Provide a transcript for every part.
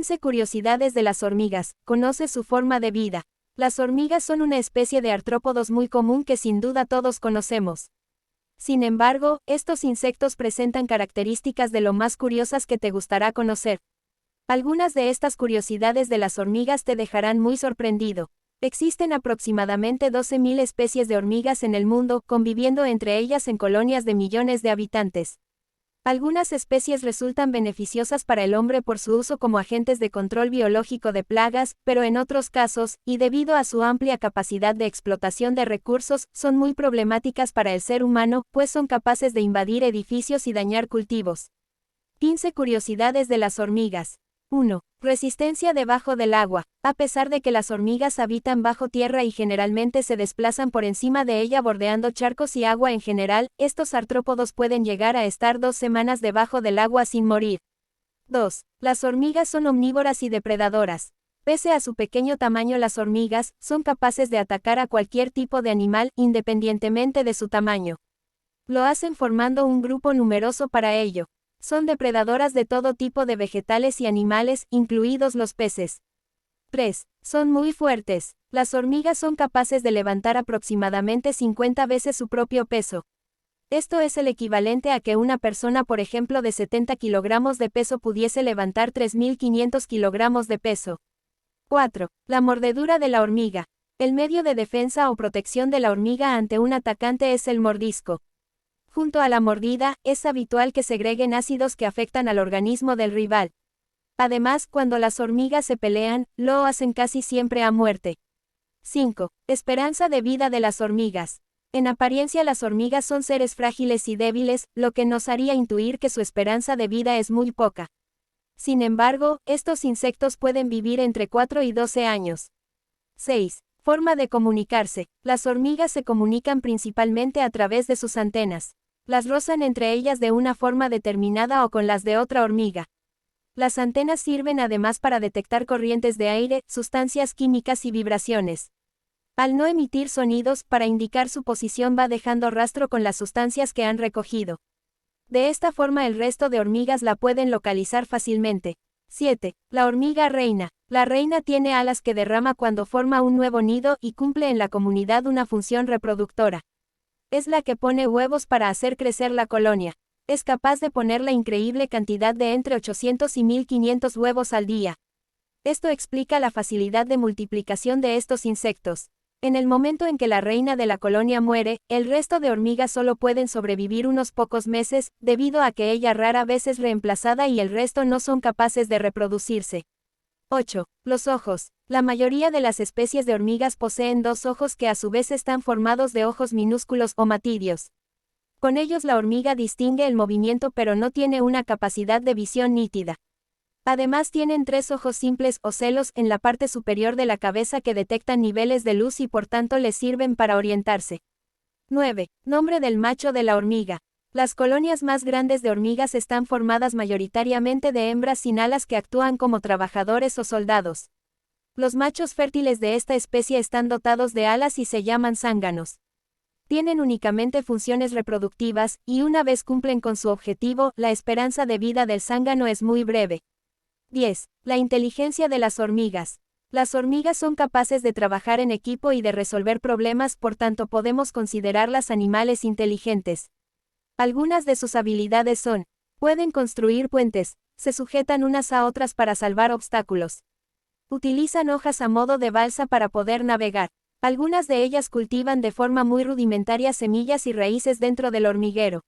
15 curiosidades de las hormigas. Conoce su forma de vida. Las hormigas son una especie de artrópodos muy común que sin duda todos conocemos. Sin embargo, estos insectos presentan características de lo más curiosas que te gustará conocer. Algunas de estas curiosidades de las hormigas te dejarán muy sorprendido. Existen aproximadamente 12.000 especies de hormigas en el mundo, conviviendo entre ellas en colonias de millones de habitantes. Algunas especies resultan beneficiosas para el hombre por su uso como agentes de control biológico de plagas, pero en otros casos, y debido a su amplia capacidad de explotación de recursos, son muy problemáticas para el ser humano, pues son capaces de invadir edificios y dañar cultivos. 15 curiosidades de las hormigas. 1. Resistencia debajo del agua. A pesar de que las hormigas habitan bajo tierra y generalmente se desplazan por encima de ella bordeando charcos y agua en general, estos artrópodos pueden llegar a estar 2 semanas debajo del agua sin morir. 2. Las hormigas son omnívoras y depredadoras. Pese a su pequeño tamaño, las hormigas son capaces de atacar a cualquier tipo de animal, independientemente de su tamaño. Lo hacen formando un grupo numeroso para ello. Son depredadoras de todo tipo de vegetales y animales, incluidos los peces. 3. Son muy fuertes. Las hormigas son capaces de levantar aproximadamente 50 veces su propio peso. Esto es el equivalente a que una persona, por ejemplo, de 70 kilogramos de peso pudiese levantar 3.500 kilogramos de peso. 4. La mordedura de la hormiga. El medio de defensa o protección de la hormiga ante un atacante es el mordisco. Junto a la mordida, es habitual que segreguen ácidos que afectan al organismo del rival. Además, cuando las hormigas se pelean, lo hacen casi siempre a muerte. 5. Esperanza de vida de las hormigas. En apariencia las hormigas son seres frágiles y débiles, lo que nos haría intuir que su esperanza de vida es muy poca. Sin embargo, estos insectos pueden vivir entre 4 y 12 años. 6. Forma de comunicarse. Las hormigas se comunican principalmente a través de sus antenas. Las rozan entre ellas de una forma determinada o con las de otra hormiga. Las antenas sirven además para detectar corrientes de aire, sustancias químicas y vibraciones. Al no emitir sonidos, para indicar su posición va dejando rastro con las sustancias que han recogido. De esta forma el resto de hormigas la pueden localizar fácilmente. 7. La hormiga reina. La reina tiene alas que derrama cuando forma un nuevo nido y cumple en la comunidad una función reproductora. Es la que pone huevos para hacer crecer la colonia. Es capaz de poner la increíble cantidad de entre 800 y 1500 huevos al día. Esto explica la facilidad de multiplicación de estos insectos. En el momento en que la reina de la colonia muere, el resto de hormigas solo pueden sobrevivir unos pocos meses, debido a que ella rara vez es reemplazada y el resto no son capaces de reproducirse. 8. Los ojos. La mayoría de las especies de hormigas poseen 2 ojos que a su vez están formados de ojos minúsculos o matidios. Con ellos la hormiga distingue el movimiento pero no tiene una capacidad de visión nítida. Además tienen 3 ojos simples o celos en la parte superior de la cabeza que detectan niveles de luz y por tanto les sirven para orientarse. 9. Nombre del macho de la hormiga. Las colonias más grandes de hormigas están formadas mayoritariamente de hembras sin alas que actúan como trabajadores o soldados. Los machos fértiles de esta especie están dotados de alas y se llaman zánganos. Tienen únicamente funciones reproductivas, y una vez cumplen con su objetivo, la esperanza de vida del zángano es muy breve. 10. La inteligencia de las hormigas. Las hormigas son capaces de trabajar en equipo y de resolver problemas, por tanto podemos considerarlas animales inteligentes. Algunas de sus habilidades son: pueden construir puentes, se sujetan unas a otras para salvar obstáculos. Utilizan hojas a modo de balsa para poder navegar. Algunas de ellas cultivan de forma muy rudimentaria semillas y raíces dentro del hormiguero.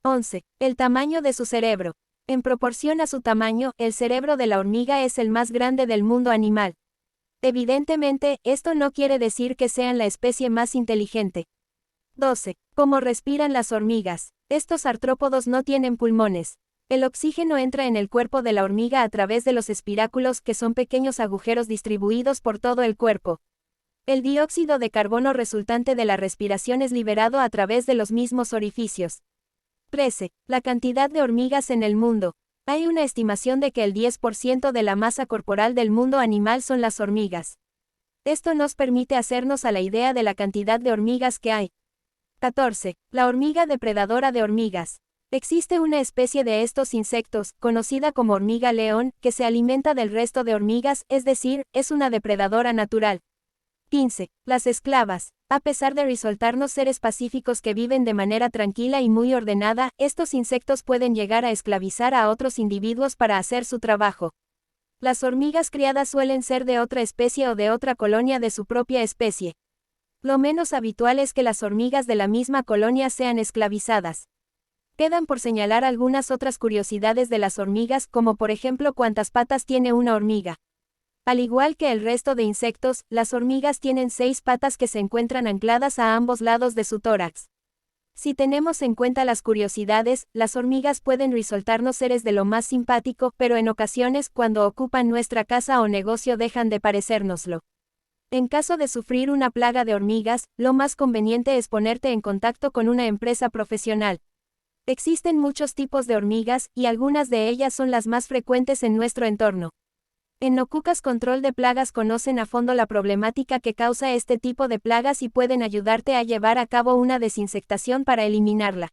11. El tamaño de su cerebro. En proporción a su tamaño, el cerebro de la hormiga es el más grande del mundo animal. Evidentemente, esto no quiere decir que sean la especie más inteligente. 12. ¿Cómo respiran las hormigas? Estos artrópodos no tienen pulmones. El oxígeno entra en el cuerpo de la hormiga a través de los espiráculos, que son pequeños agujeros distribuidos por todo el cuerpo. El dióxido de carbono resultante de la respiración es liberado a través de los mismos orificios. 13. La cantidad de hormigas en el mundo. Hay una estimación de que el 10% de la masa corporal del mundo animal son las hormigas. Esto nos permite hacernos a la idea de la cantidad de hormigas que hay. 14. La hormiga depredadora de hormigas. Existe una especie de estos insectos, conocida como hormiga león, que se alimenta del resto de hormigas, es decir, es una depredadora natural. 15. Las esclavas. A pesar de resultarnos seres pacíficos que viven de manera tranquila y muy ordenada, estos insectos pueden llegar a esclavizar a otros individuos para hacer su trabajo. Las hormigas criadas suelen ser de otra especie o de otra colonia de su propia especie. Lo menos habitual es que las hormigas de la misma colonia sean esclavizadas. Quedan por señalar algunas otras curiosidades de las hormigas, como por ejemplo cuántas patas tiene una hormiga. Al igual que el resto de insectos, las hormigas tienen 6 patas que se encuentran ancladas a ambos lados de su tórax. Si tenemos en cuenta las curiosidades, las hormigas pueden resultarnos seres de lo más simpático, pero en ocasiones, cuando ocupan nuestra casa o negocio dejan de parecérnoslo. En caso de sufrir una plaga de hormigas, lo más conveniente es ponerte en contacto con una empresa profesional. Existen muchos tipos de hormigas, y algunas de ellas son las más frecuentes en nuestro entorno. En Nocucas Control de Plagas conocen a fondo la problemática que causa este tipo de plagas y pueden ayudarte a llevar a cabo una desinsectación para eliminarla.